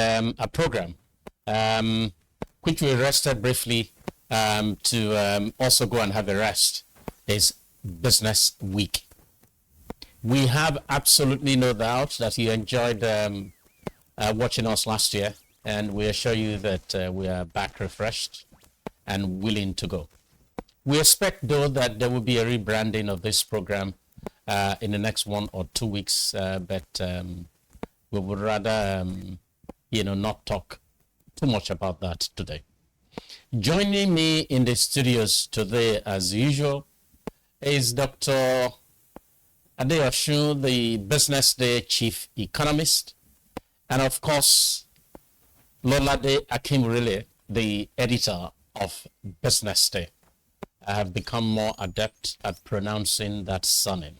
a program which we rested briefly to also go and have a rest is Business Week. We have absolutely no doubt that you enjoyed watching us last year, and we assure you that we are back refreshed and willing to go. We expect, though, that there will be a rebranding of this program in the next 1 or 2 weeks, but we would rather, not talk too much about that today. Joining me in the studios today, as usual, is Dr. Adeosun, the BusinessDay Chief Economist, and of course, Lolade Akinmurele, the editor of BusinessDay. I have become more adept at pronouncing that surname.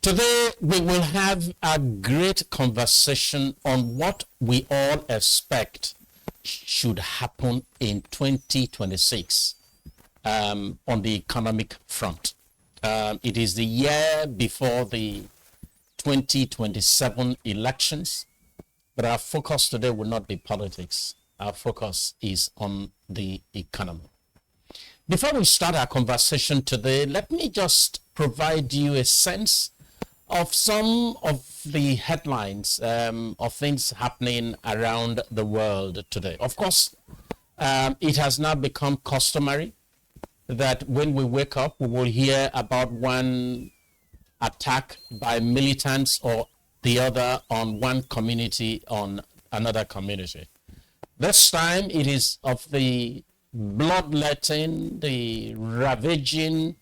Today, we will have a great conversation on what we all expect should happen in 2026 on the economic front. It is the year before the 2027 elections, but our focus today will not be politics. Our focus is on the economy. Before we start our conversation today, let me just provide you a sense of some of the headlines of things happening around the world today. Of course, it has now become customary that when we wake up, we will hear about one attack by militants or the other on one community on another community. This time it is of the bloodletting, the ravaging,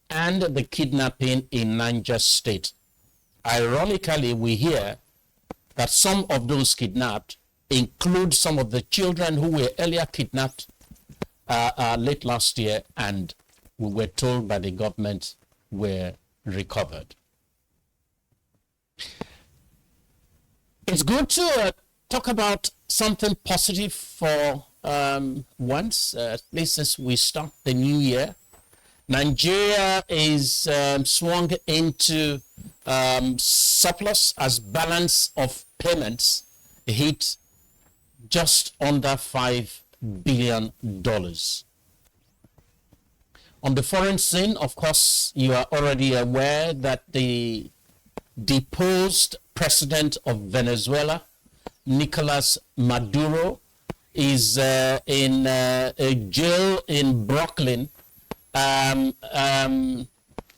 and the kidnapping in Niger State. Ironically, we hear that some of those kidnapped include some of the children who were earlier kidnapped late last year, and we were told by the government were recovered. It's good to talk about something positive for once, at least as we start the new year. Nigeria is swung into surplus as balance of payments hit just under $5 billion. On the foreign scene, of course, you are already aware that the deposed president of Venezuela, Nicolas Maduro, is in a jail in Brooklyn,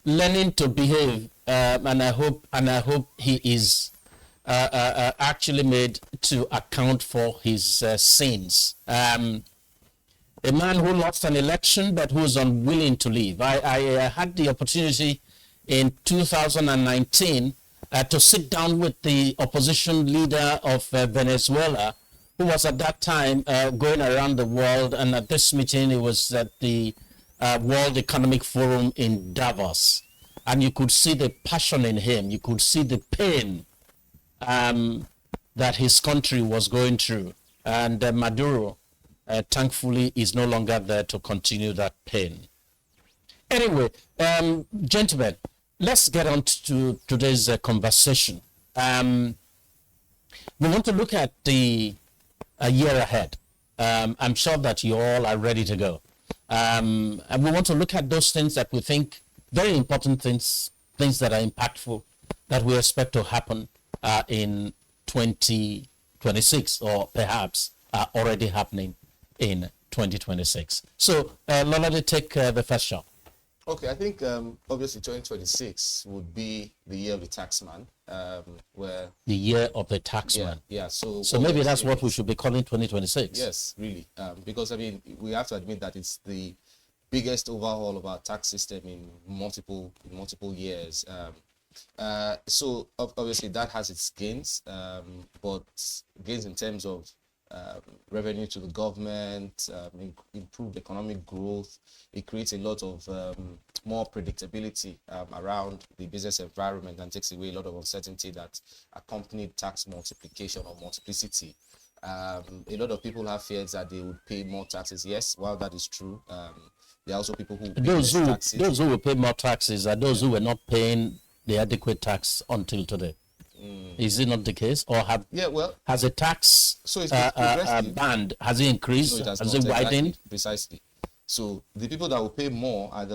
learning to behave, and I hope he is actually made to account for his sins. A man who lost an election but who is unwilling to leave. I had the opportunity in 2019 to sit down with the opposition leader of Venezuela, who was at that time going around the world, and at this meeting it was at the World Economic Forum in Davos, and you could see the passion in him, you could see the pain that his country was going through, and Maduro thankfully is no longer there to continue that pain. Anyway, gentlemen, let's get on to today's conversation. We want to look at the year ahead. I'm sure that you all are ready to go. And we want to look at those things that we think, very important things that are impactful, that we expect to happen in 2026, or perhaps are already happening in 2026. So, Lolade, take the first shot. Okay, I think obviously 2026 would be the year of the taxman, where the year of the taxman. Yeah. So maybe that's what we should be calling 2026. Yes, really, because I mean we have to admit that it's the biggest overhaul of our tax system in multiple years. So obviously that has its gains, but gains in terms of revenue to the government, improved economic growth. It creates a lot of more predictability around the business environment, and takes away a lot of uncertainty that accompanied tax multiplication or multiplicity. A lot of people have fears that they would pay more taxes. Yes, while that is true, there are also people who those who will pay more taxes are those who were not paying the adequate tax until today. Is it not the case, or has a tax So it's progressive. band, has it increased? No, it has not, it widened? exactly, precisely. So the people that will pay more are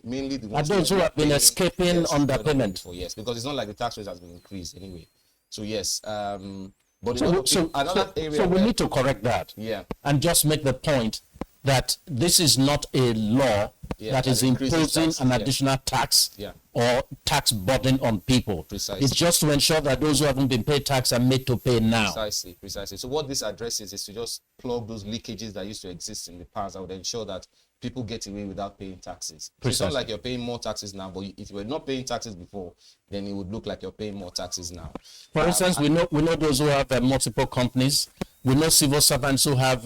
mainly the ones those who have been escaping underpayment. Yes, because it's not like the tax rate has been increased anyway. So yes, but another area. So we need to correct that. Yeah. And just make the point that this is not a law that is imposing an additional tax or tax burden on people. Precisely. It's just to ensure that those who haven't been paid tax are made to pay now. Precisely. So what this addresses is to just plug those leakages that used to exist in the past that would ensure that people get away without paying taxes. So it's not like you're paying more taxes now, but if you were not paying taxes before, then it would look like you're paying more taxes now. For instance, we know those who have multiple companies. We know civil servants who have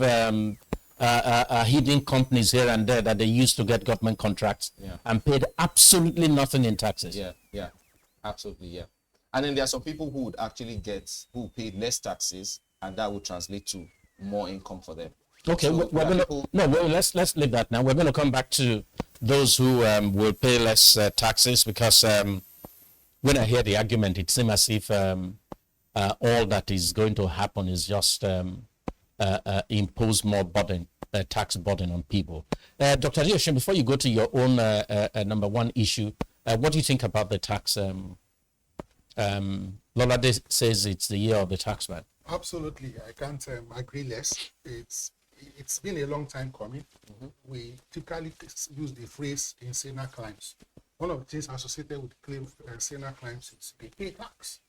hidden companies here and there that they used to get government contracts and paid absolutely nothing in taxes. Yeah, absolutely, yeah. And then there are some people who would actually who paid less taxes, and that would translate to more income for them. Okay, so let's leave that now. We're going to come back to those who will pay less taxes, because when I hear the argument, it seems as if all that is going to happen is just impose more burden, tax burden on people. Dr. Adeosun, before you go to your own number one issue, what do you think about the tax? Lolade says it's the year of the taxman. Absolutely, I can't agree less. It's been a long time coming. We typically use the phrase insaner crimes. One of the things associated with claim insaner crimes is they pay tax.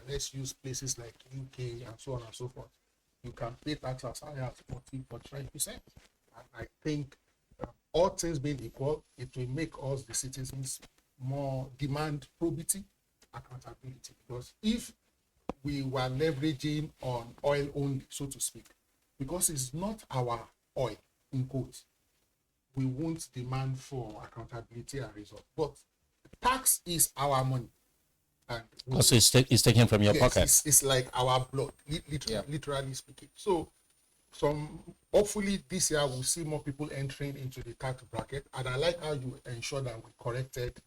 Let's use places like UK and so on and so forth. You can pay tax as high as 40-45%. And I think all things being equal, it will make us, the citizens, more demand probity, accountability. Because if we were leveraging on oil only, so to speak, because it's not our oil, in quotes, we won't demand for accountability and result. But tax is our money. Because it's taken from your pocket. It's like our blood, literally speaking. So hopefully this year we'll see more people entering into the tax bracket. And I like how you ensure that we corrected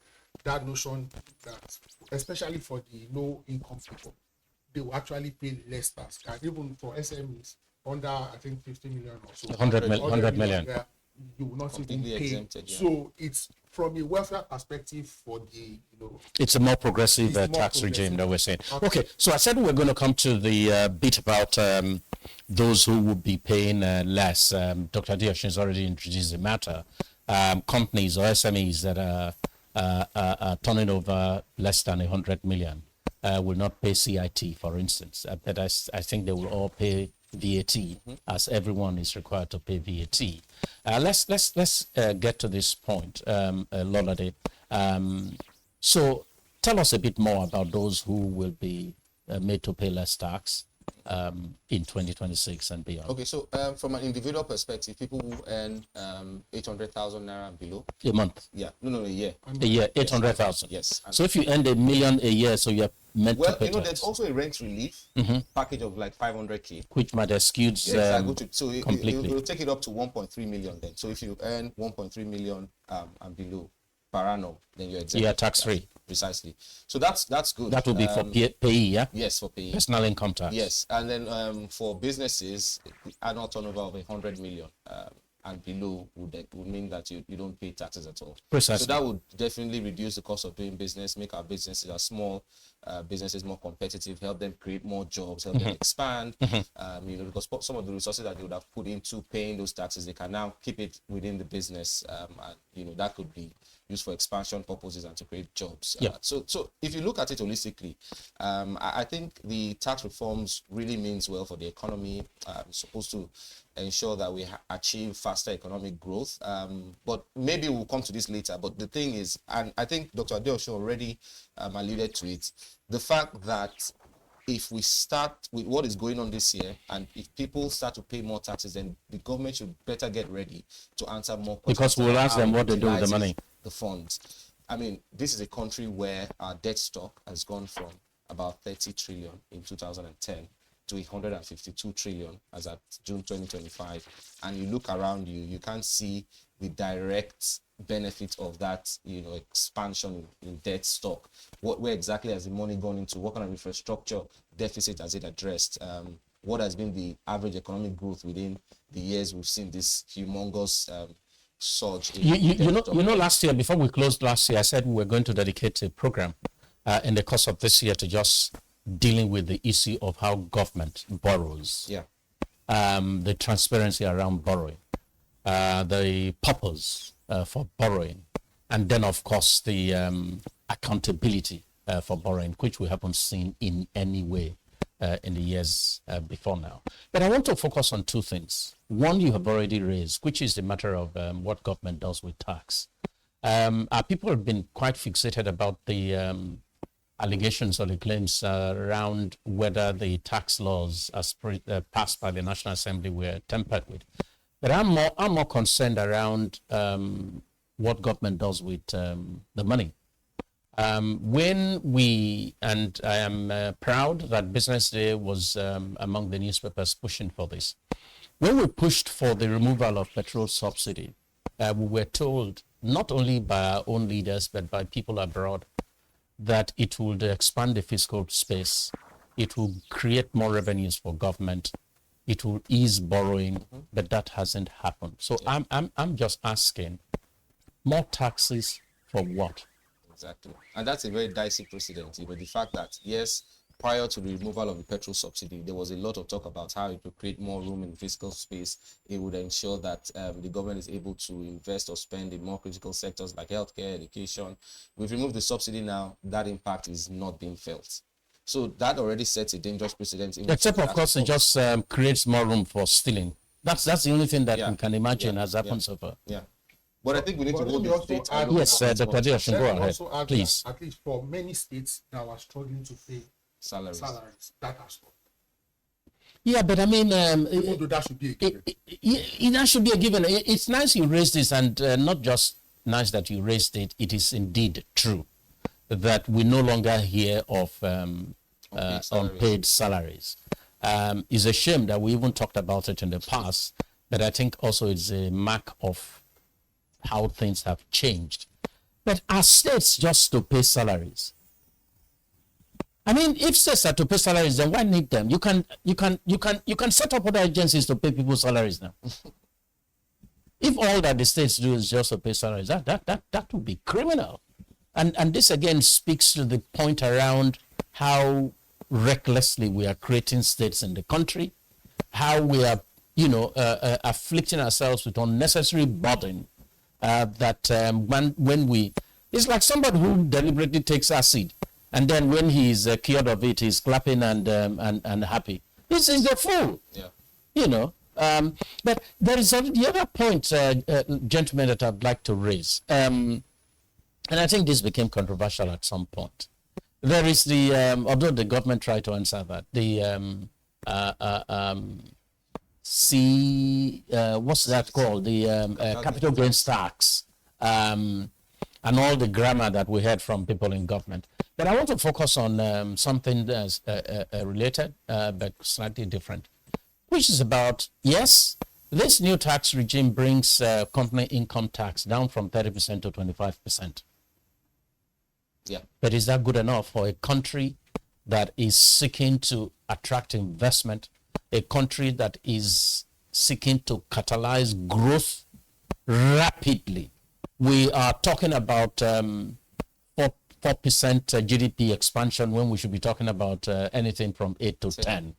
that notion that, especially for the low income people, they will actually pay less tax. And even for SMEs, under, I think, 50 million or so. 100 million. You will not even pay. Exempted, So it's from a welfare perspective for the, it's a more progressive tax regime that we're saying. Okay, so I said we're going to come to the bit about those who would be paying less. Dr. Adeosun has already introduced the matter. Companies or SMEs that are turning over less than 100 million will not pay CIT, for instance. But I think they will all pay VAT, as everyone is required to pay VAT. Let's get to this point, Lolade. So tell us a bit more about those who will be made to pay less tax in 2026 and beyond. Okay, so from an individual perspective, people who earn 800,000 naira and below a month. Yeah, no, a year. A year, 800,000. Yes. So if you earn $1 million a year, so you're meant to pay tax. There's also a rent relief package of like 500k, which might excuse completely. It will take it up to 1.3 million then. So if you earn 1.3 million and below per annum, then you're exempt. Yeah, tax free. Precisely. So that's good. That will be for payee, yeah? Yes, for payee. Personal income tax. Yes, and then for businesses, the annual turnover of 100 million and below would mean that you don't pay taxes at all. Precisely. So that would definitely reduce the cost of doing business, make our businesses, our small businesses, more competitive, help them create more jobs, help them expand. Because some of the resources that they would have put into paying those taxes, they can now keep it within the business, and that could be used for expansion purposes and to create jobs. So if you look at it holistically, I think the tax reforms really means well for the economy. It's supposed to ensure that we achieve faster economic growth. But maybe we'll come to this later. But the thing is, and I think Dr. Adeosun already alluded to it, the fact that if we start with what is going on this year, and if people start to pay more taxes, then the government should better get ready to answer more questions. Because we'll ask them what they do with the money. The funds. I mean, this is a country where our debt stock has gone from about 30 trillion in 2010 to 152 trillion as at June 2025. And you look around you, you can't see the direct benefit of that, expansion in debt stock. Where exactly has the money gone into? What kind of infrastructure deficit has it addressed? What has been the average economic growth within the years we've seen this humongous surge? Last year, before we closed last year, I said we were going to dedicate a program in the course of this year to just dealing with the issue of how government borrows. Yeah. The transparency around borrowing, the purpose for borrowing, and then, of course, the accountability for borrowing, which we haven't seen in any way in the years before now. But I want to focus on two things. One you have already raised, which is the matter of what government does with tax. Our people have been quite fixated about the allegations or the claims around whether the tax laws as passed by the National Assembly were tampered with. But I'm more concerned around what government does with the money. When we, and I am proud that Business Day was among the newspapers pushing for this. When we pushed for the removal of petrol subsidy, we were told, not only by our own leaders, but by people abroad, that it would expand the fiscal space, it will create more revenues for government, it will ease borrowing, but that hasn't happened. So yeah. I'm just asking, more taxes for what? Exactly. And that's a very dicey precedent. The fact that, yes, prior to the removal of the petrol subsidy, there was a lot of talk about how it would create more room in fiscal space. It would ensure that the government is able to invest or spend in more critical sectors like healthcare, education. We've removed the subsidy now. That impact is not being felt. So that already sets a dangerous precedent. Except, of course, it just creates more room for stealing. That's the only thing that we can imagine has happened so far. Yeah. But I think we need to hold the state. Yes, Dr. Adeosun, go ahead, please. At least for many states that are struggling to pay salaries, that has stopped. Yeah, but I mean, even though that should be a given. That should be a given. It's nice you raised this, and not just nice that you raised it. It is indeed true that we no longer hear of unpaid salaries. It's a shame that we even talked about it in the past, but I think also it's a mark of how things have changed. But are states just to pay salaries? I mean, if states are to pay salaries, then why need them? You can set up other agencies to pay people's salaries now. If all that the states do is just to pay salaries, that would be criminal. And this again speaks to the point around how recklessly we are creating states in the country, how we are, afflicting ourselves with unnecessary burden. When we, it's like somebody who deliberately takes acid, and then when he's cured of it, he's clapping and happy. This is a fool. Yeah. But there is the other point, gentlemen, that I'd like to raise. And I think this became controversial at some point. There is although the government tried to answer that, what's that called? The capital gains tax, and all the grammar that we heard from people in government. But I want to focus on something that's related, but slightly different, which is about, yes, this new tax regime brings company income tax down from 30% to 25%. Yeah. But is that good enough for a country that is seeking to attract investment, a country that is seeking to catalyze growth rapidly? We are talking about 4% GDP expansion when we should be talking about anything from 8 to 10.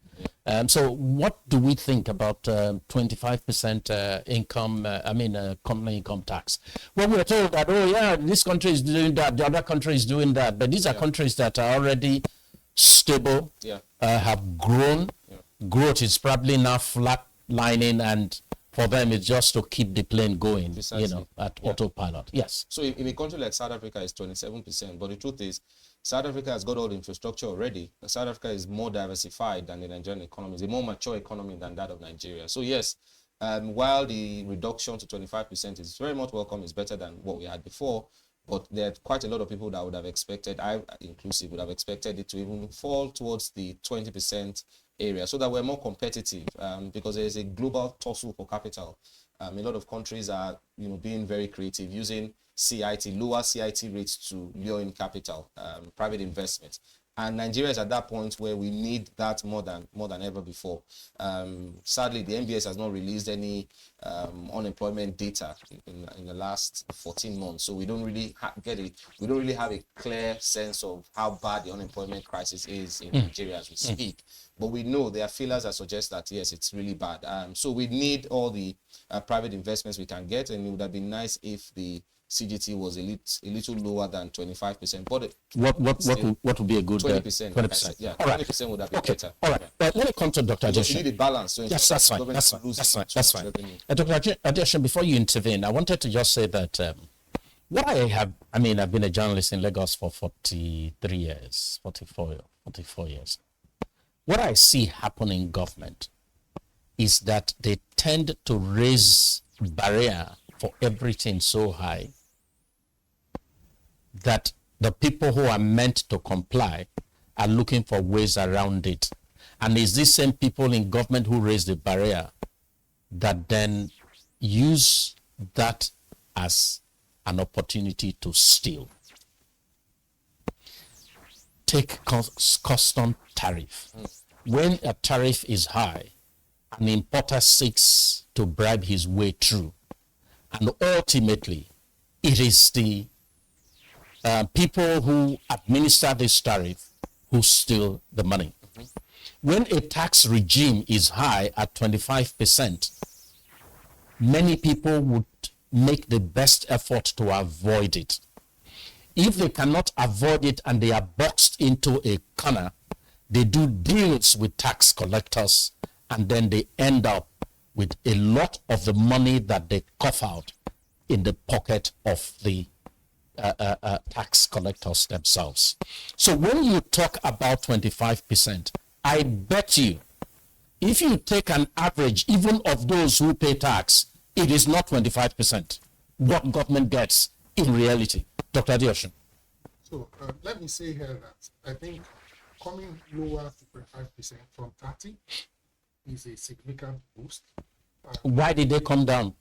So what do we think about 25% company income tax? Well, we're told that, this country is doing that, the other country is doing that, but these are countries that are already stable, have grown. Growth is probably now flatlining, and for them it's just to keep the plane going, at autopilot. Yes. So in a country like South Africa, it's 27%, but the truth is, South Africa has got all the infrastructure already. South Africa is more diversified than the Nigerian economy. It's a more mature economy than that of Nigeria. So yes, while the reduction to 25% is very much welcome, it's better than what we had before, but there are quite a lot of people that would have expected, I inclusive, would have expected it to even fall towards the 20% area so that we're more competitive, because there is a global tussle for capital. A lot of countries are, being very creative, using CIT, lower CIT rates to lure in capital, private investment. And Nigeria is at that point where we need that more than ever before. Sadly, the NBS has not released any unemployment data in the last 14 months, so we don't really we don't really have a clear sense of how bad the unemployment crisis is in Nigeria as we speak. But we know there are feelers that suggest that yes, it's really bad. So we need all the private investments we can get, and it would have been nice if the CGT was a little lower than 25%. But what would be a good 20%? 20%. Yeah, all right. 20% would have been Okay. better. All right. Let me come to Dr. Because you Adeosun. need a balance. So Yes, that's fine. That's fine. That's fine. Dr. Adeosun, before you intervene, I wanted to just say that I've been a journalist in Lagos for 44 years. What I see happen in government is that they tend to raise barrier for everything so high that the people who are meant to comply are looking for ways around it. And it's these same people in government who raise the barrier that then use that as an opportunity to steal. Take custom tariff. When a tariff is high, an importer seeks to bribe his way through. And ultimately, it is the people who administer this tariff who steal the money. When a tax regime is high at 25%, many people would make the best effort to avoid it. If they cannot avoid it and they are boxed into a corner, they do deals with tax collectors, and then they end up with a lot of the money that they cough out in the pocket of the tax collectors themselves. So when you talk about 25%, I bet you, if you take an average, even of those who pay tax, it is not 25% what government gets in reality. Dr. Adeosun. So let me say here that I think coming lower to 25% from 30 is a significant boost. Why did they come down?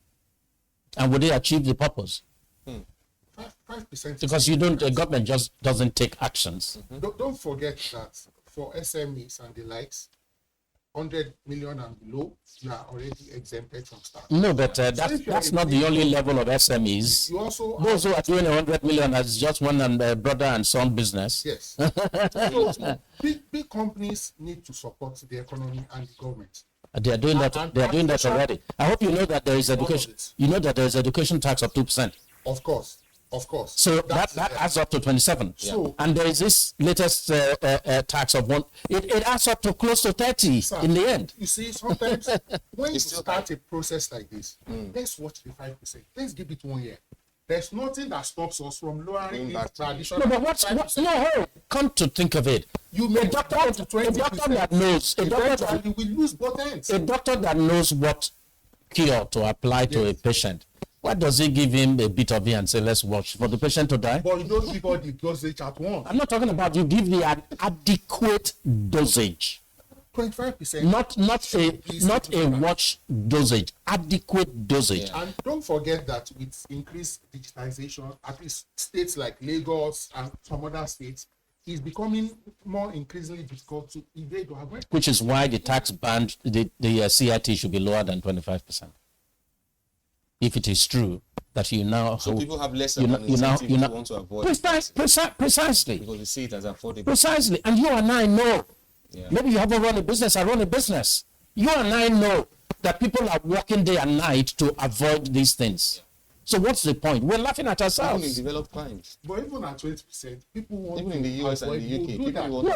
And would they achieve the purpose? 5%. Because the government just doesn't take actions. Don't forget that for SMEs and the likes, 100 million and below, you are already exempted from start. No, but that's not the only level of SMEs. You also those who are doing 100 million as just one and brother and son business. Yes. So big companies need to support the economy and the government. They are doing that. They are doing that already. I hope you know that there is education. You know that there is education tax of 2%. Of course. So that adds up to 27. So, and there is this latest tax of 1. It adds up to close to 30 in the end. You see, sometimes when you start a process like this, let's watch the 5%. Let's give it 1 year. There's nothing that stops us from lowering the traditional. No, but come to think of it, you may doctor to 20%. A doctor that knows, eventually we lose both ends. A doctor that knows what cure to apply to a patient. Why does he give him a bit of it and say, let's watch for the patient to die? But you don't give all the dosage at once. I'm not talking about you give the adequate dosage. 25%. Not a watch dosage, adequate dosage. Yeah. And don't forget that with increased digitization, at least states like Lagos and some other states, it's becoming more increasingly difficult to evade or avoid. Which is why the tax band, the CIT should be lower than 25%. If it is true that you now, so people have less of an incentive to want to avoid precisely because they see it as affordable. Precisely, and you and I know. Yeah. Maybe you haven't run a business. I run a business. You and I know that people are working day and night to avoid these things. Yeah. So what's the point? We're laughing at ourselves. Even in developed clients. But even at 20%, people want even in the US and the UK, people want no.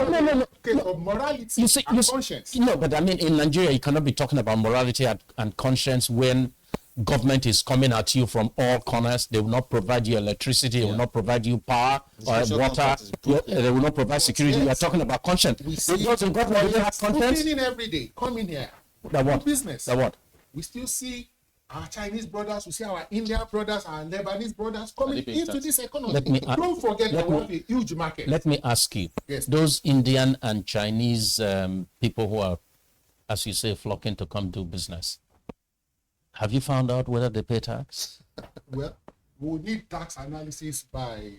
Okay, of morality and conscience. No, but I mean, in Nigeria, you cannot be talking about morality and conscience when government is coming at you from all corners. They will not provide you electricity. They will not provide you power or water. They will not provide security. You are talking about conscience. We see those in government don't have conscience. In every day, come in here. The what? Business. The what? We still see our Chinese brothers, we see our Indian brothers, our Lebanese brothers coming into this economy. Don't forget that we have a huge market. Let me ask you, yes, those Indian and Chinese people who are as you say, flocking to come do business. Have you found out whether they pay tax? Well, we need tax analysis by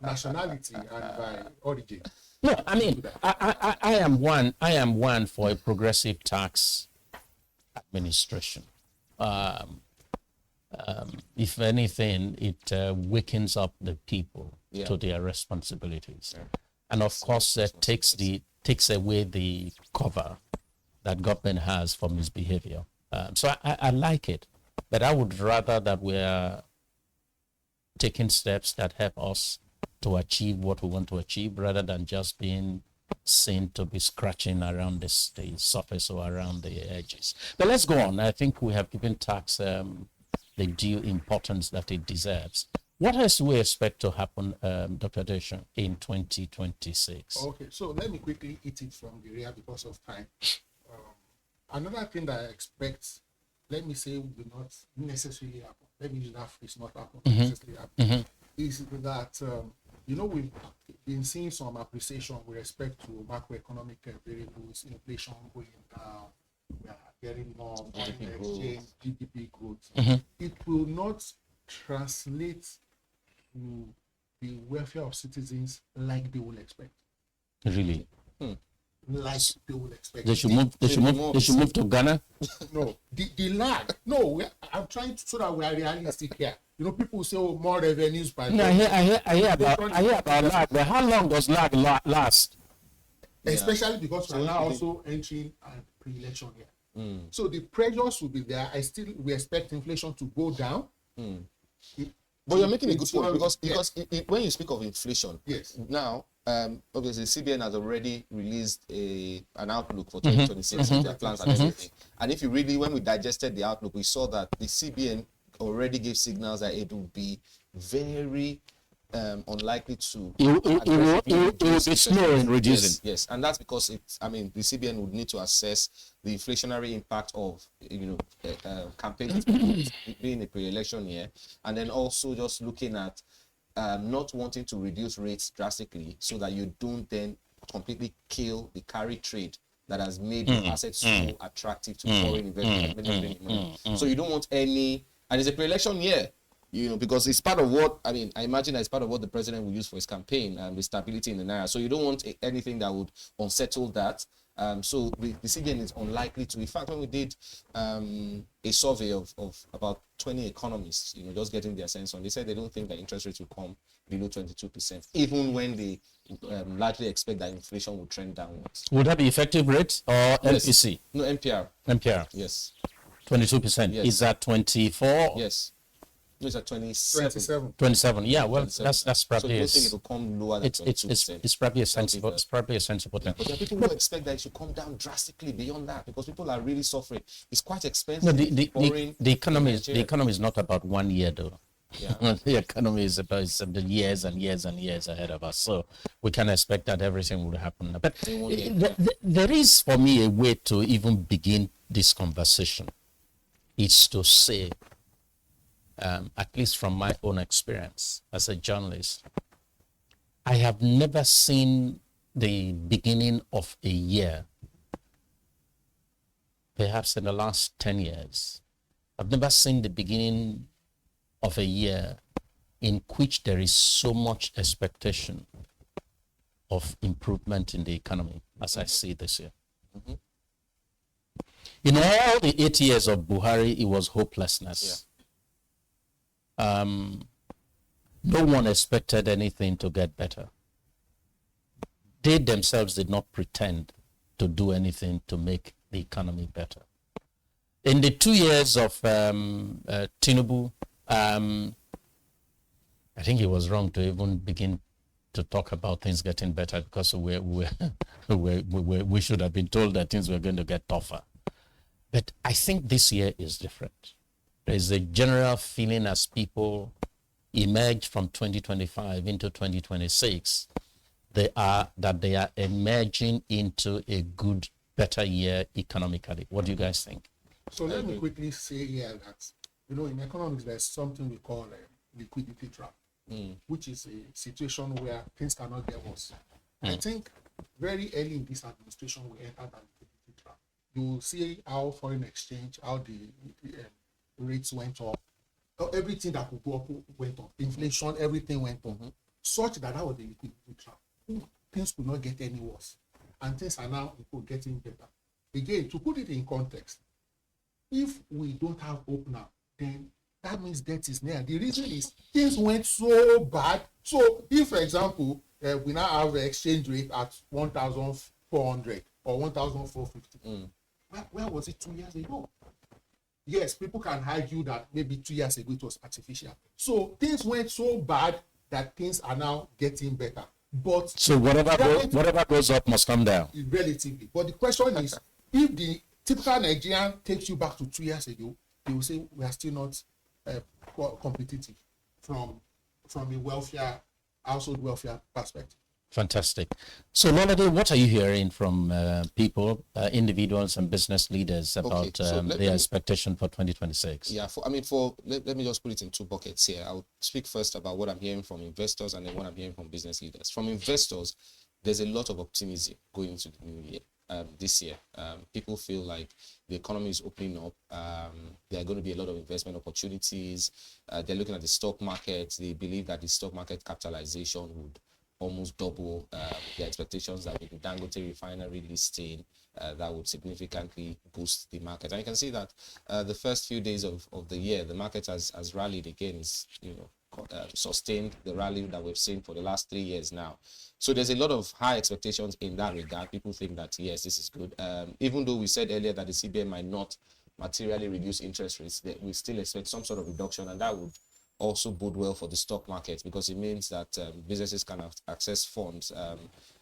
nationality and by origin. No, I mean, I am one for a progressive tax administration. If anything, it wakens up the people to their responsibilities, and of course, takes away the cover that government has for misbehavior. So I like it, but I would rather that we are taking steps that help us to achieve what we want to achieve, rather than just being seen to be scratching around the surface or around the edges. But let's go on. I think we have given tax the due importance that it deserves. What else do we expect to happen, Dr. Adeosun, in 2026? Okay, so let me quickly eat it from the rear because of time. Another thing that I expect, let me say, will not necessarily happen. Let me use that phrase, not happen, necessarily happen, is that, we've been seeing some appreciation with respect to macroeconomic variables, inflation going down, we are getting more foreign exchange, GDP growth. It will not translate to the welfare of citizens like they will expect. Really? Like they will expect. They should move to Ghana? No, the lag. No, I'm trying to, so that we are realistic here. People say, oh, more revenues by. No, I hear about lag, but how long does lag last? Especially because we're now also entering a pre-election year. So the pressures will be there. We expect inflation to go down. But you're making a good point, because when you speak of inflation, yes, now obviously CBN has already released an outlook for 2026 with their plans and everything. And if you really, when we digested the outlook, we saw that the CBN already gave signals that it will be very unlikely to. It will be slow in reducing. Yes, and that's because the CBN would need to assess the inflationary impact of campaigns being a pre-election year, and then also just looking at not wanting to reduce rates drastically so that you don't then completely kill the carry trade that has made your assets so attractive to foreign investors. So you don't want any, and it's a pre-election year. Because it's part of what, I imagine that it's part of what the president will use for his campaign, the stability in the Naira. So you don't want anything that would unsettle that. So the CBN is unlikely to. In fact, when we did a survey of about 20 economists, just getting their sense on, they said they don't think that interest rates will come below 22%, even when they largely expect that inflation will trend downwards. Would that be effective rate or MPC? No, MPR. MPR. Yes. 22%. Yes. Is that 24? Yes. No, it's at 27. 27. Yeah, well, 27. that's probably so it will come lower than 22%. It's probably a sensible. It's probably a sensible thing. But there are people who expect that it should come down drastically beyond that, because people are really suffering. It's quite expensive. No, the economy is not about 1 year though. Yeah. The economy is about the years and years and years ahead of us. So we can expect that everything will happen. But there is, for me, a way to even begin this conversation. It's to say, at least from my own experience as a journalist, I have never seen the beginning of a year, perhaps in the last 10 years, I've never seen the beginning of a year in which there is so much expectation of improvement in the economy as I see this year. In all the 8 years of Buhari, it was hopelessness. No one expected anything to get better. They themselves did not pretend to do anything to make the economy better. In the 2 years of Tinubu, I think it was wrong to even begin to talk about things getting better, because we should have been told that things were going to get tougher. But I think this year is different. There is a general feeling as people emerge from 2025 into 2026, they are emerging into a good, better year economically. What do you guys think? So let me quickly say here that, in economics, there's something we call a liquidity trap, which is a situation where things cannot get worse. I think very early in this administration, we entered that liquidity trap. you see how foreign exchange, how the rates went up, everything that could go up went up, inflation, everything went up, such that was the liquidity trap. Things could not get any worse, and things are now getting better. Again, to put it in context, if we don't have hope now, then that means debt is near. The reason is things went so bad. So if, for example, we now have the exchange rate at 1,400 or 1,450, where was it 2 years ago? Yes, people can argue that maybe 2 years ago it was artificial. So things went so bad that things are now getting better. But so whatever goes up must come down. Relatively. But the question is, if the typical Nigerian takes you back to 2 years ago, they will say we are still not competitive from a household welfare perspective. Fantastic. So, Lolade, what are you hearing from people, individuals and business leaders about their expectation for 2026? Yeah, let me just put it in two buckets here. I'll speak first about what I'm hearing from investors and then what I'm hearing from business leaders. From investors, there's a lot of optimism going into the new year. This year, people feel like the economy is opening up. There are going to be a lot of investment opportunities. They're looking at the stock market. They believe that the stock market capitalization would almost double. The expectations that with the Dangote refinery listing, that would significantly boost the market. And you can see that the first few days of the year, the market has rallied again. It's, sustained the rally that we've seen for the last 3 years now. So there's a lot of high expectations in that regard. People think that, yes, this is good. Even though we said earlier that the CBN might not materially reduce interest rates, we still expect some sort of reduction, and that would also bode well for the stock market, because it means that businesses can access funds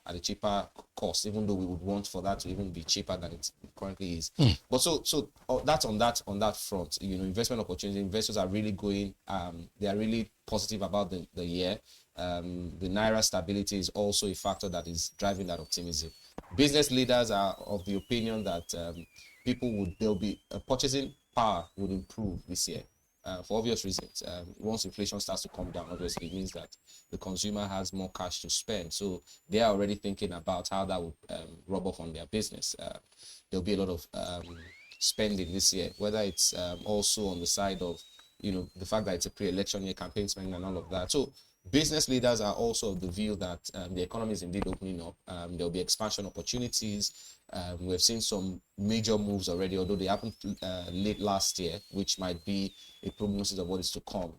at a cheaper cost, even though we would want for that to even be cheaper than it currently is. But so that's on that front. Investment opportunities. Investors are really going. They are really positive about the year. The naira stability is also a factor that is driving that optimism. Business leaders are of the opinion that there'll be purchasing power would improve this year. For obvious reasons. Once inflation starts to come down, obviously it means that the consumer has more cash to spend. So they are already thinking about how that would rub off on their business. There'll be a lot of spending this year, whether it's also on the side of, the fact that it's a pre-election year, campaign spending and all of that. So business leaders are also of the view that the economy is indeed opening up. There'll be expansion opportunities. We've seen some major moves already, although they happened late last year, which might be a prognosis of what is to come.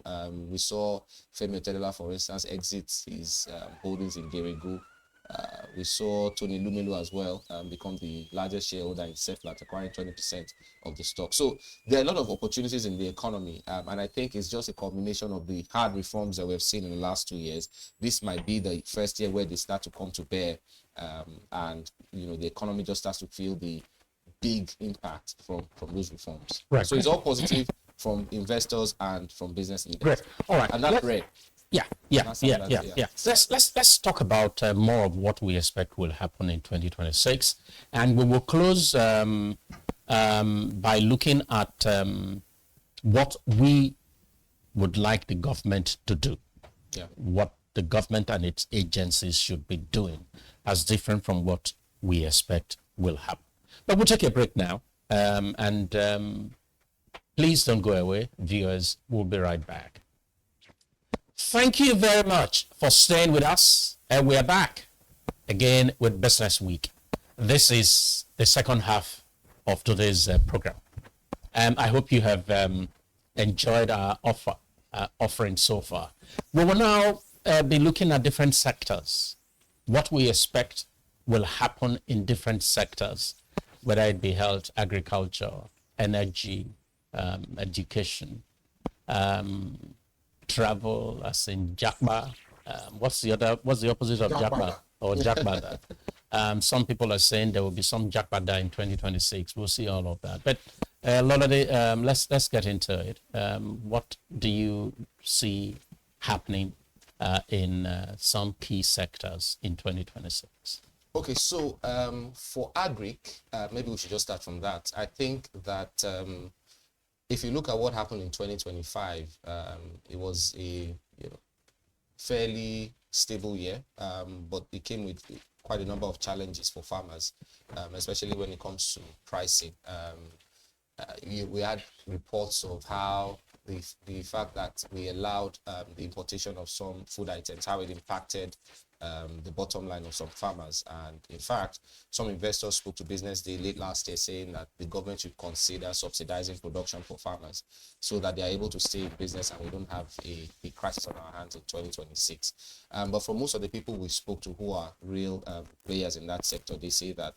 We saw Femi Otedola, for instance, exit his holdings in Geregu. We saw Tony Lumelu as well become the largest shareholder in Seplat, acquiring 20% of the stock. So there are a lot of opportunities in the economy, and I think it's just a combination of the hard reforms that we've seen in the last 2 years. This might be the first year where they start to come to bear, and the economy just starts to feel the big impact from those reforms. Right. So it's all positive from investors and from business leaders. Great. All right. And that's great. Yeah. Let's talk about more of what we expect will happen in 2026, and we will close by looking at what we would like the government to do. Yeah. What the government and its agencies should be doing, as different from what we expect will happen. But we'll take a break now, and please don't go away, viewers. We'll be right back. Thank you very much for staying with us, and we are back again with Business Week. This is the second half of today's program. I hope you have enjoyed our offering so far. We will now be looking at different sectors, what we expect will happen in different sectors, whether it be health, agriculture, energy, education, travel, as in Jakba. What's the opposite of Jakba? Or Jakbada? Some people are saying there will be some Jakbada in 2026. We'll see all of that. But Lolade, let's get into it. What do you see happening in some key sectors in 2026? Okay, so for agric, maybe we should just start from that. I think that if you look at what happened in 2025, it was a fairly stable year, but it came with quite a number of challenges for farmers, especially when it comes to pricing. We had reports of how the fact that we allowed the importation of some food items, how it impacted the bottom line of some farmers. And in fact, some investors spoke to Business Day late last year saying that the government should consider subsidizing production for farmers so that they are able to stay in business and we don't have a crisis on our hands in 2026. But for most of the people we spoke to who are real players in that sector, they say that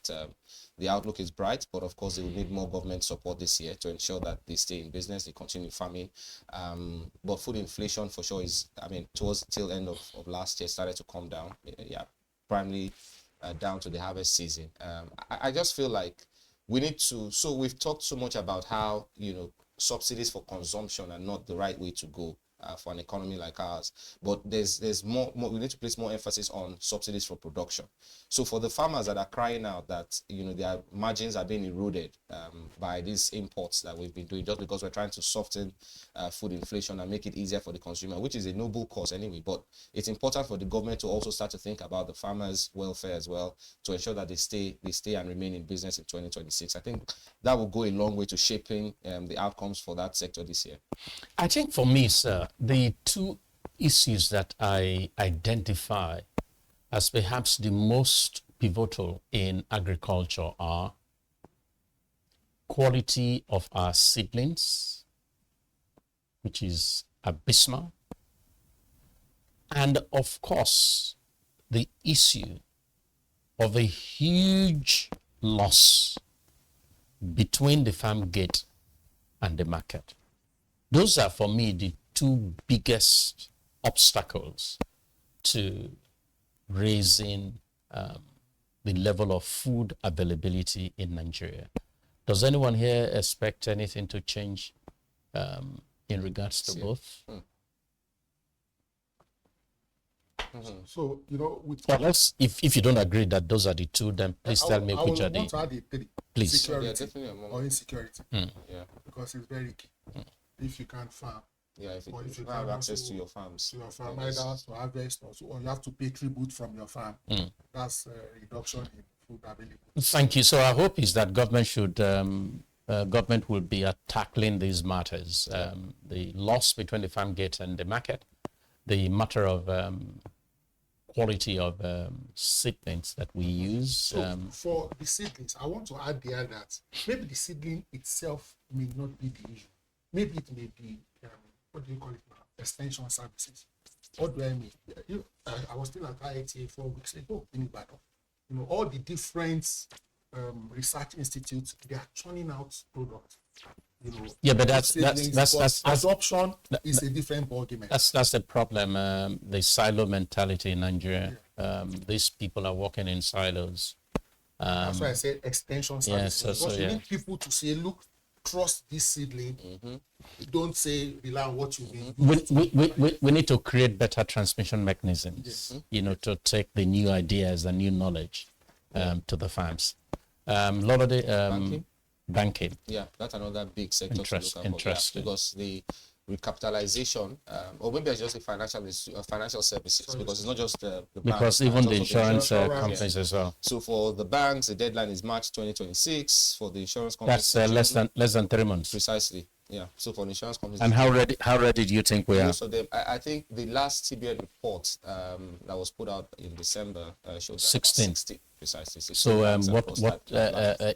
the outlook is bright, but of course they will need more government support this year to ensure that they stay in business, they continue farming. But food inflation for sure is, towards till end of last year started to come down. Yeah, primarily down to the harvest season. I just feel like we need to, so we've talked so much about how, subsidies for consumption are not the right way to go for an economy like ours, but there's more, we need to place more emphasis on subsidies for production. So for the farmers that are crying out that their margins are being eroded by these imports that we've been doing just because we're trying to soften food inflation and make it easier for the consumer, which is a noble cause anyway, but it's important for the government to also start to think about the farmers' welfare as well to ensure that they stay and remain in business in 2026. I think that will go a long way to shaping the outcomes for that sector this year. I think for me, sir, the two issues that I identify as perhaps the most pivotal in agriculture are quality of our seedlings, which is abysmal, and of course, the issue of a huge loss between the farm gate and the market. Those are for me the two biggest obstacles to raising the level of food availability in Nigeria. Does anyone here expect anything to change in regards to both? So, Well, if you don't agree that those are the two, then please tell me which are the... I want to add the three. Please. Security or Yeah. insecurity. Because it's very key. If you can't farm, Yeah, if you or if you don't have can't access also to your farms. to your farm, either to harvest or you have to pay tribute from your farm. That's a reduction in food availability. Thank you. So our hope is that government will be tackling these matters, the loss between the farm gate and the market, the matter of quality of seedlings that we use. So for the seedlings, I want to add there that maybe the seedling itself may not be the issue. Maybe it may be, what do you call it now? Extension services. What do I mean? I was still at IITA 4 weeks ago in Ibadan. All the different research institutes, they are churning out products. Yeah, but that's adoption is a different ballgame. That's the problem. The silo mentality in Nigeria. These people are working in silos. That's why I said extension services. Because you need people to say, look, trust this seedling. Don't say rely on what you need. We need to create better transmission mechanisms. To take the new ideas and new knowledge to the farms. Lolade, banking. Yeah, that's another big sector to look at. Interesting. Because the recapitalization, or maybe I should just say financial services, because it's not just the because banks, even the also insurance companies as well. So for the banks, the deadline is March 2026. For the insurance companies, that's less than 3 months. Precisely. Yeah. So for the insurance companies. And how ready do you think we are? Most of them, I think the last TBN report that was put out in December showed that 60 precisely. 60 so what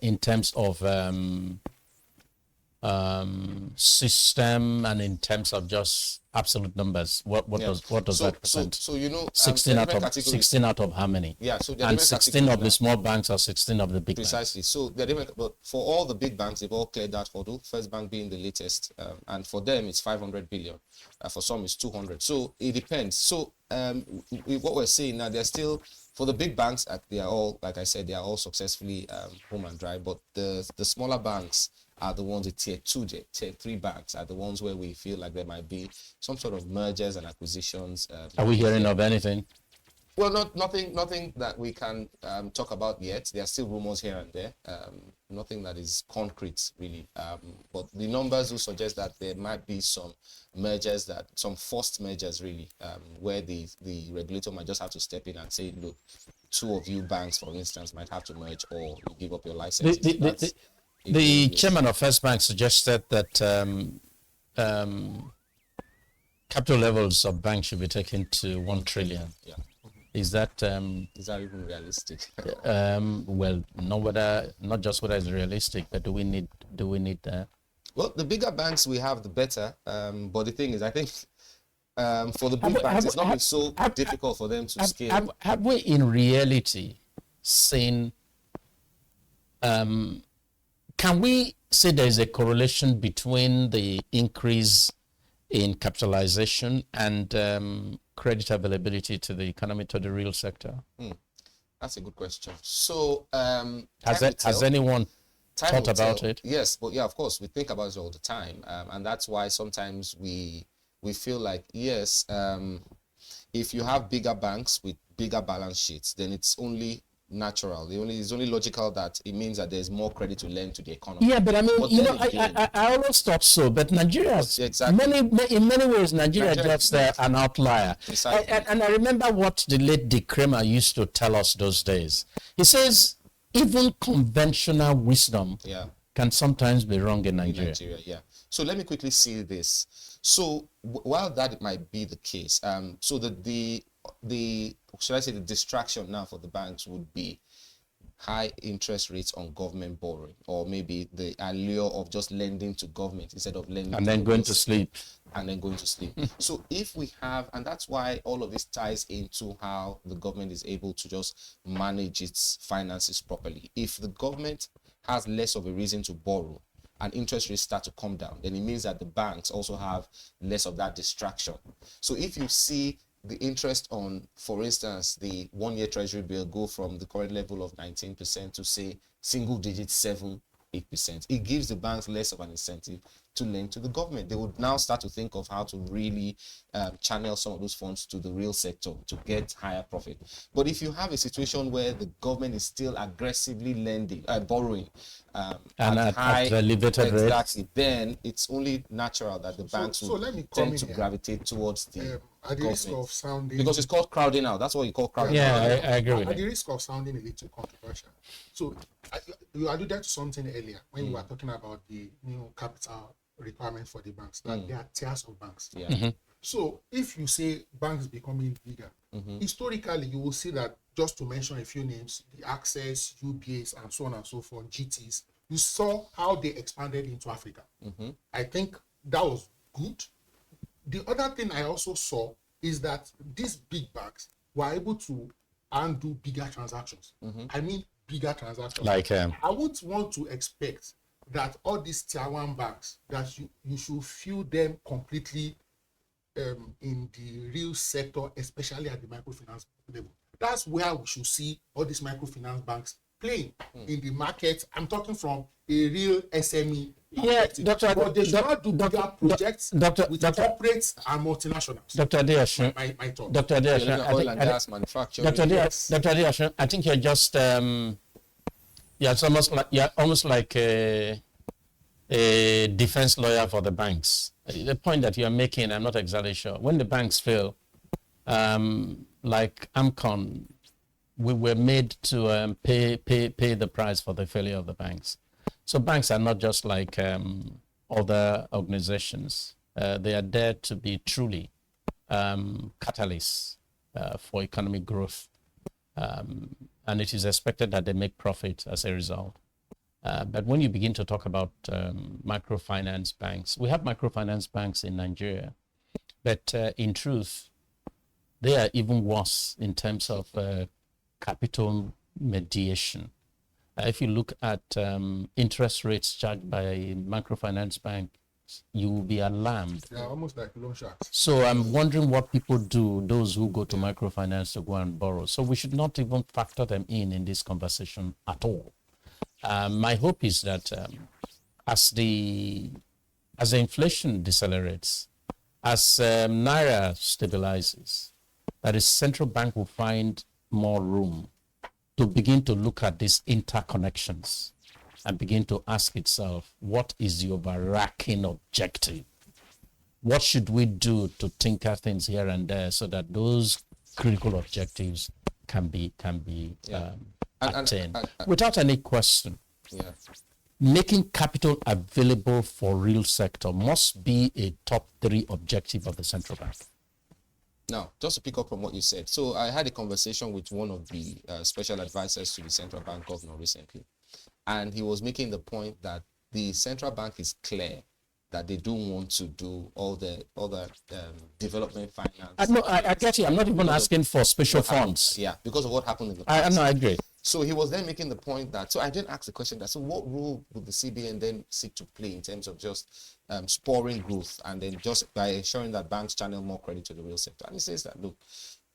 in terms of system and in terms of just absolute numbers, what does that represent? So 16 out of how many? Yeah, so and 16 of the small banks or 16 of the big precisely. banks. So they're different, but for all the big banks, they've all cleared that hurdle. First Bank being the latest, and for them it's 500 billion. For some it's 200. So it depends. So what we're saying now, they're still, for the big banks, they are all, like I said, they are all successfully home and dry. But the smaller banks are the ones, the tier 2, tier 3 banks are the ones where we feel like there might be some sort of mergers and acquisitions. Are we hearing of anything? Well, nothing that we can talk about yet. There are still rumors here and there. Nothing that is concrete, really. But the numbers do suggest that there might be some mergers, some forced mergers, really, where the regulator might just have to step in and say, look, two of you banks, for instance, might have to merge or you give up your The, license. the, the, the chairman of First Bank suggested that capital levels of banks should be taken to 1 trillion. Yeah. Is that Is that even realistic? well, not just whether it's realistic, but do we need that? Well, the bigger banks we have, the better. But the thing is, I think for the big banks, it's not been so difficult for them to scale. Have we in reality seen? Can we say there is a correlation between the increase in capitalization and credit availability to the economy, to the real sector? That's a good question. So, has anyone thought about it? Yes, but yeah, of course, we think about it all the time, and that's why sometimes we feel like, yes, if you have bigger banks with bigger balance sheets, then it's only natural. It's only logical that it means that there's more credit to lend to the economy. Yeah, but I mean, I always thought so. But Nigeria, in many ways, Nigeria just an outlier. And I remember what the late Dick Kramer used to tell us those days. He says even conventional wisdom can sometimes be wrong in Nigeria. Yeah. So let me quickly see this. So while that might be the case, so the should I say the distraction now for the banks would be high interest rates on government borrowing, or maybe the allure of just lending to government instead of lending and then going to sleep. So if we have, and that's why all of this ties into how the government is able to just manage its finances properly. If the government has less of a reason to borrow and interest rates start to come down, then it means that the banks also have less of that distraction. So if you see the interest on, for instance, the 1-year treasury bill go from the current level of 19% to say single digit 7-8%, it gives the banks less of an incentive to lend to the government. They would now start to think of how to really channel some of those funds to the real sector to get higher profit. But if you have a situation where the government is still aggressively borrowing and at elevated rates, then it's only natural that the banks will tend to gravitate towards the at the risk of sounding, because it's called crowding out. That's what you call crowding out. Yeah, I agree with at the risk of sounding a little controversial. So you alluded to something earlier when you were talking about the new capital requirement for the banks, that there are tiers of banks. Yeah. So if you say banks becoming bigger, historically you will see that, just to mention a few names, the Access, UBAs, and so on and so forth, GTs, you saw how they expanded into Africa. I think that was good. The other thing I also saw is that these big banks were able to undo bigger transactions. I mean, bigger transactions. Like I wouldn't want to expect that all these tier 1 banks, that you should feel them completely in the real sector, especially at the microfinance level. That's where we should see all these microfinance banks playing in the market. I'm talking from a real SME. Yeah, Doctor. But they should not do bigger projects with corporates and multinationals. Dr. Adeosun, my thought. Dr. Adeosun, oil and gas manufacturing. Dr. Adeosun, I think you're just you're almost like a defense lawyer for the banks. The point that you're making, I'm not exactly sure. When the banks fail, like AMCON, we were made to pay the price for the failure of the banks. So banks are not just like other organizations. They are there to be truly catalysts for economic growth. And it is expected that they make profit as a result. But when you begin to talk about microfinance banks, we have microfinance banks in Nigeria, but in truth, they are even worse in terms of capital mediation. If you look at interest rates charged by microfinance banks, you will be alarmed. They are almost like loan sharks. So I'm wondering what people do, those who go to microfinance to go and borrow. So we should not even factor them in this conversation at all. My hope is that as the inflation decelerates, as Naira stabilizes, that the central bank will find more room to begin to look at these interconnections and begin to ask itself, what is the overarching objective? What should we do to tinker things here and there so that those critical objectives be Yeah. attained without any question. Yeah. Making capital available for real sector must be a top 3 objective of the central bank. Now, just to pick up from what you said, so I had a conversation with one of the special advisors to the central bank governor recently, and he was making the point that the central bank is clear that they don't want to do all the development finance. No, I get you. I'm not even asking for special happened, funds. yeah, because of what happened in the past. I agree. So he was then making the point that, so I didn't ask the question that, so what role would the CBN then seek to play in terms of just spurring growth and then just by ensuring that banks channel more credit to the real sector? And he says that, look,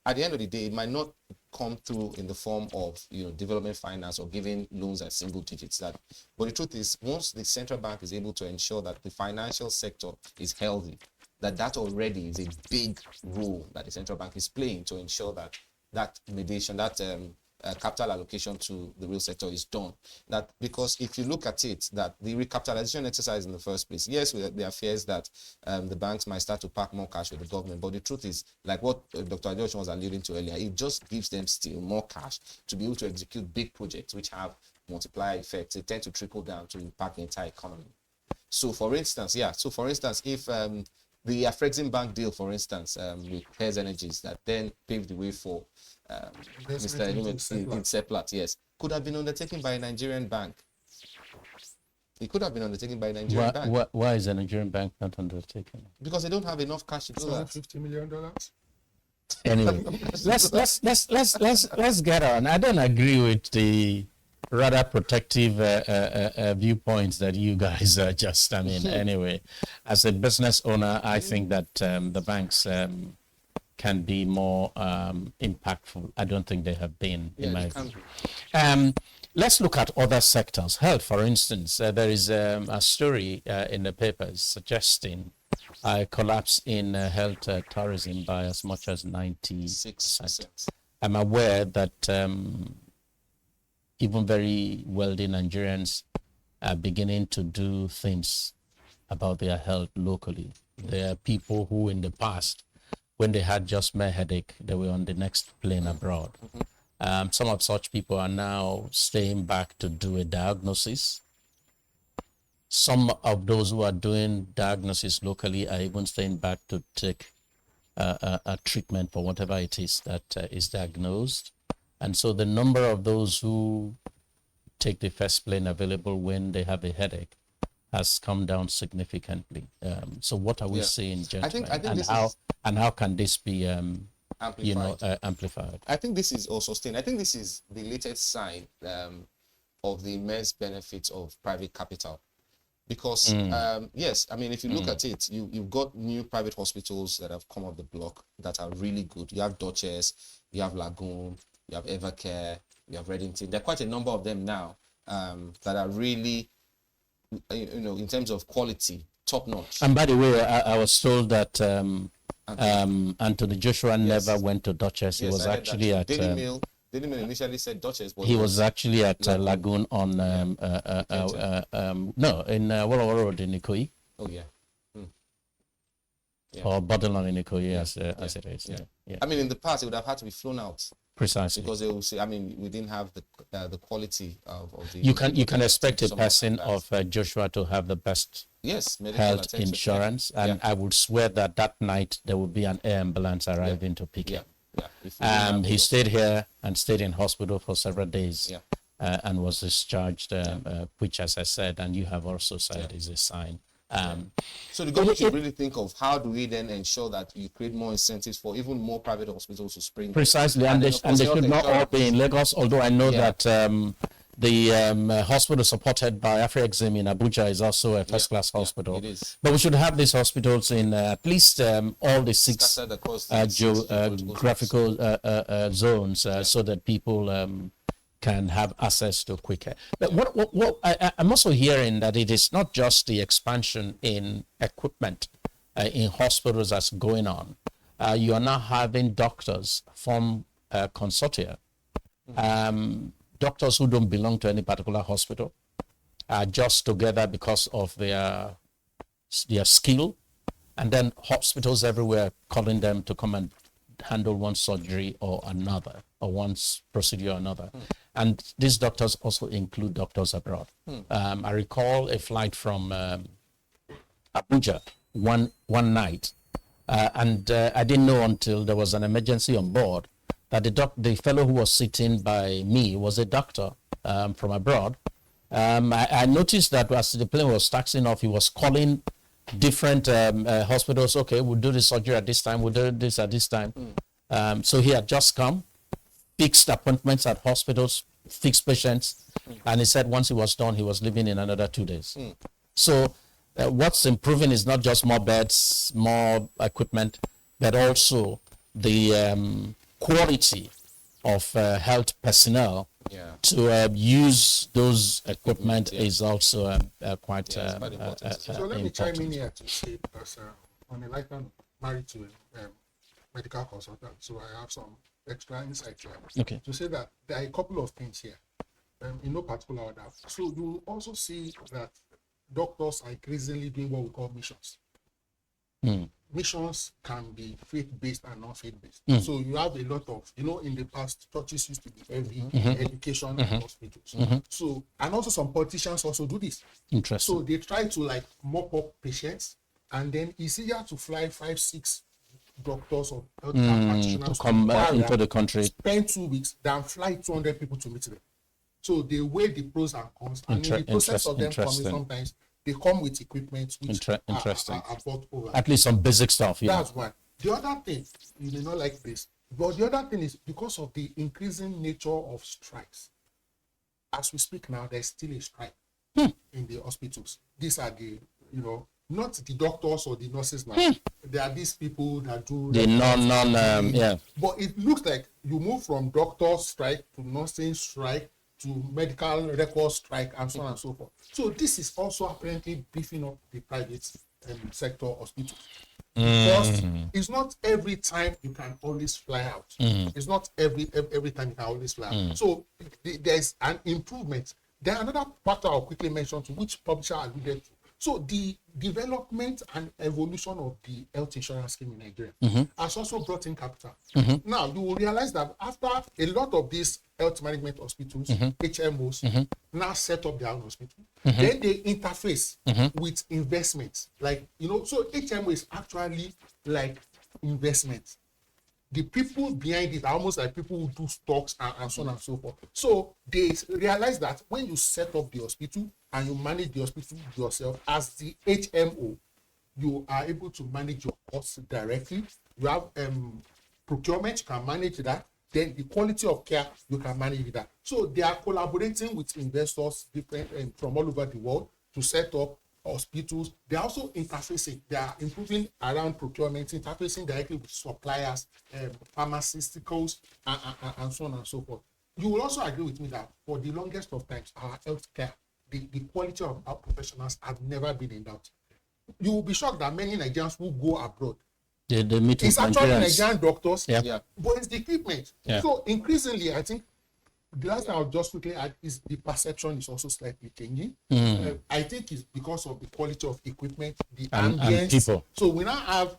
at the end of the day, it might not come through in the form of, development finance or giving loans at single digits. But the truth is, once the central bank is able to ensure that the financial sector is healthy, that already is a big role that the central bank is playing to ensure that mediation, that capital allocation to the real sector is done. That because if you look at it, that the recapitalization exercise in the first place, yes, there are fears that the banks might start to pack more cash with the government, but the truth is, like what Dr. Adeosun was alluding to earlier, it just gives them still more cash to be able to execute big projects which have multiplier effects. They tend to trickle down to impact the entire economy. So for instance, if the Afrexim Bank deal, for instance, with Pairs Energies, that then paved the way for Mr. in Seplat, yes, could have been undertaken by a Nigerian bank. It could have been undertaken by a Nigerian bank. Why is a Nigerian bank not undertaken? Because they don't have enough cash to do that. $50 million. Anyway, let's get on. I don't agree with the rather protective viewpoints that you guys are just. Anyway, as a business owner, I think that the banks can be more impactful. I don't think they have been, in my view. Let's look at other sectors. Health, for instance, there is a story in the papers suggesting a collapse in health tourism by as much as 96%. I'm aware that even very wealthy Nigerians are beginning to do things about their health locally. There are people who in the past, when they had just mere headache, they were on the next plane abroad. Some of such people are now staying back to do a diagnosis. Some of those who are doing diagnosis locally are even staying back to take a treatment for whatever it is that is diagnosed. And so the number of those who take the first plane available when they have a headache has come down significantly. So what are we seeing, gentlemen? I think how can this be amplified? Amplified? I think this is also sustained. I think this is the latest sign of the immense benefits of private capital. Because, yes, if you look at it, you've got new private hospitals that have come off the block that are really good. You have Duchess, you have Lagoon, you have Evercare, you have Reddington. There are quite a number of them now that are really, in terms of quality, top notch. And by the way, I was told that Anthony Joshua never went to Duchess. He was actually at Daily Mail initially said Duchess, but he was actually at Lagoon on in Walla Road in Ikoyi. Oh yeah. Or Bodilon in Ikoyi, as it is. Yeah. In the past, it would have had to be flown out. Precisely. Because they will say, we didn't have the quality of the. You can expect a person of Joshua to have the best health insurance, and I would swear that night there would be an air ambulance arriving to pick him. He stayed here and stayed in hospital for several days, and was discharged, which, as I said, and you have also said, is a sign. So the government should really think of how do we then ensure that you create more incentives for even more private hospitals to spring. Precisely, and they should not all be in Lagos, although I know that the hospital supported by Afrexim in Abuja is also a first-class hospital. It is. But we should have these hospitals in at least all the 6 geographical zones so that people can have access to quicker. But what I'm also hearing that it is not just the expansion in equipment in hospitals that's going on. You are now having doctors from consortia, doctors who don't belong to any particular hospital, are just together because of their skill, and then hospitals everywhere calling them to come and handle one surgery or another, or one procedure or another. And these doctors also include doctors abroad. I recall a flight from Abuja one night, and I didn't know until there was an emergency on board that the fellow who was sitting by me was a doctor from abroad. I noticed that as the plane was taxiing off, he was calling different hospitals. Okay, we'll do this surgery at this time. We'll do this at this time. So he had just come, fixed appointments at hospitals, fixed patients, and he said once he was done, he was leaving in another 2 days. So what's improving is not just more beds, more equipment, but also the quality of health personnel to use those equipment is also quite important. So let me chime in here to say, as on a lighter note, married to a medical consultant, so I have some extra insight here. Okay. To say that there are a couple of things here, in no particular order. So you will also see that doctors are increasingly doing what we call missions. Missions can be faith-based and non-faith-based. So you have a lot of, in the past, churches used to be heavy education and hospitals. So, and also some politicians also do this. Interesting. So they try to mop up patients, and then it's easier to fly 5-6 doctors or health practitioners to come into the country, spend 2 weeks, than fly 200 people to meet them. So they weigh the pros and cons, and in the process of them coming, sometimes they come with equipment which are bought over. At least some basic stuff. That's one. The other thing, you may not like this, but the other thing is because of the increasing nature of strikes. As we speak now, there's still a strike in the hospitals. These are the, not the doctors or the nurses now. There are these people that do the But it looks like you move from doctor strike to nursing strike to medical record strike and so on and so forth. So this is also apparently beefing up the private sector hospitals. Because it's not every time you can always fly out. It's not every time you can always fly out. So there's an improvement. Then another factor I'll quickly mention, to which publisher alluded to. So the development and evolution of the health insurance scheme in Nigeria has also brought in capital. Now, you will realize that after a lot of these health management hospitals, HMOs, now set up their own hospital, then they interface with investments. So HMO is actually like investment. The people behind it are almost like people who do stocks and so on and so forth. So they realize that when you set up the hospital and you manage the hospital yourself as the HMO, you are able to manage your costs directly. You have procurement, you can manage that. Then the quality of care, you can manage that. So they are collaborating with investors different from all over the world to set up hospitals. They are also interfacing. They are improving around procurement, interfacing directly with suppliers, pharmaceuticals, and so on and so forth. You will also agree with me that for the longest of times, our healthcare, the quality of our professionals have never been in doubt. You will be shocked that many Nigerians who go abroad, they meet it's actually Nigerian doctors, but it's the equipment. So increasingly, I think the last thing I'll just quickly add is the perception is also slightly changing. I think it's because of the quality of equipment, the ambience. And people. So we now have,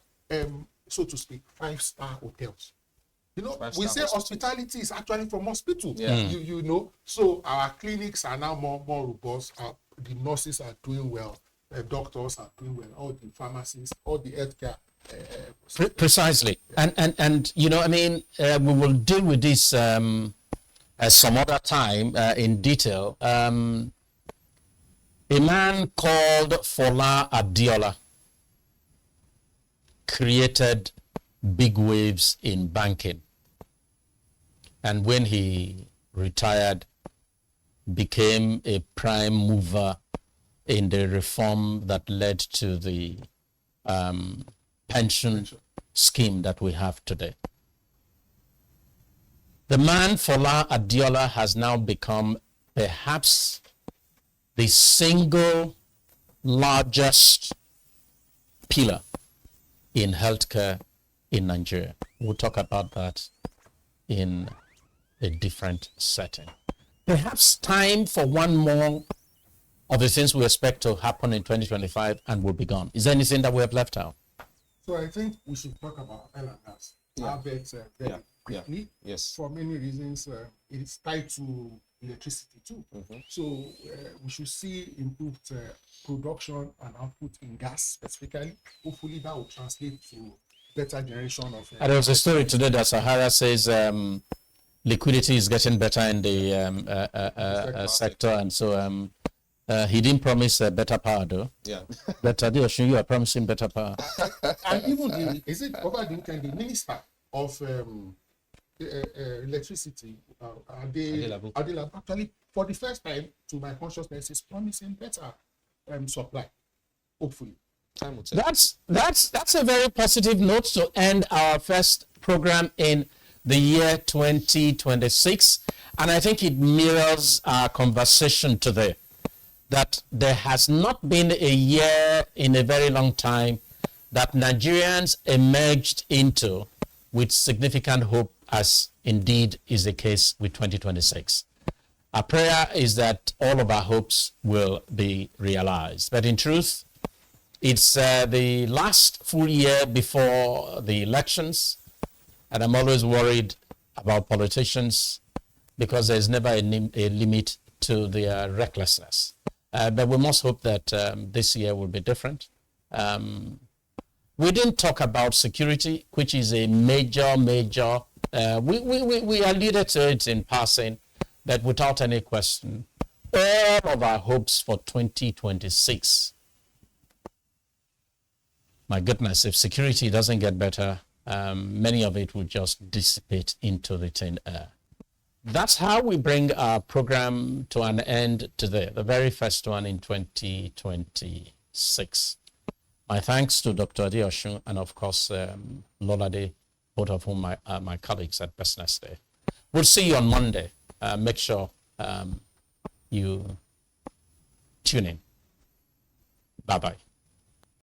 so to speak, 5-star hotels. We say hospitality is actually from hospital. So our clinics are now more robust. The nurses are doing well. Doctors are doing well. All the pharmacists, all the healthcare. Precisely. And we will deal with this some other time in detail. A man called Fola Abdiola created big waves in banking. And when he retired, became a prime mover in the reform that led to the pension scheme that we have today. The man, Fola Abdiola, has now become perhaps the single largest pillar in healthcare in Nigeria. We'll talk about that in a different setting. Perhaps time for one more of the things we expect to happen in 2025 and we'll be gone. Is there anything that we have left out? So I think we should talk about oil and gas. have it very quickly. Yes. For many reasons, it's tied to electricity too. So we should see improved production and output in gas specifically. Hopefully that will translate to better generation of. There was a story today that Sahara says liquidity is getting better in the sector, and so he didn't promise better power though. Yeah. But Adeosun, you are promising better power. And even over the weekend, the minister of electricity, Adelabu, actually for the first time to my consciousness is promising better supply. Hopefully. Time will tell. That's a very positive note to end our first program in the year 2026, and I think it mirrors our conversation today, that there has not been a year in a very long time that Nigerians emerged into with significant hope, as indeed is the case with 2026. Our prayer is that all of our hopes will be realized. But in truth, it's the last full year before the elections, and I'm always worried about politicians because there's never a limit to their recklessness. But we must hope that this year will be different. We didn't talk about security, which is a major, we alluded to it in passing, but without any question, all of our hopes for 2026, my goodness, if security doesn't get better, many of it will just dissipate into the thin air. That's how we bring our program to an end today, the very first one in 2026. My thanks to Dr. Adeosun and, of course, Lolade, both of whom are my colleagues at BusinessDay. We'll see you on Monday. Make sure you tune in. Bye-bye.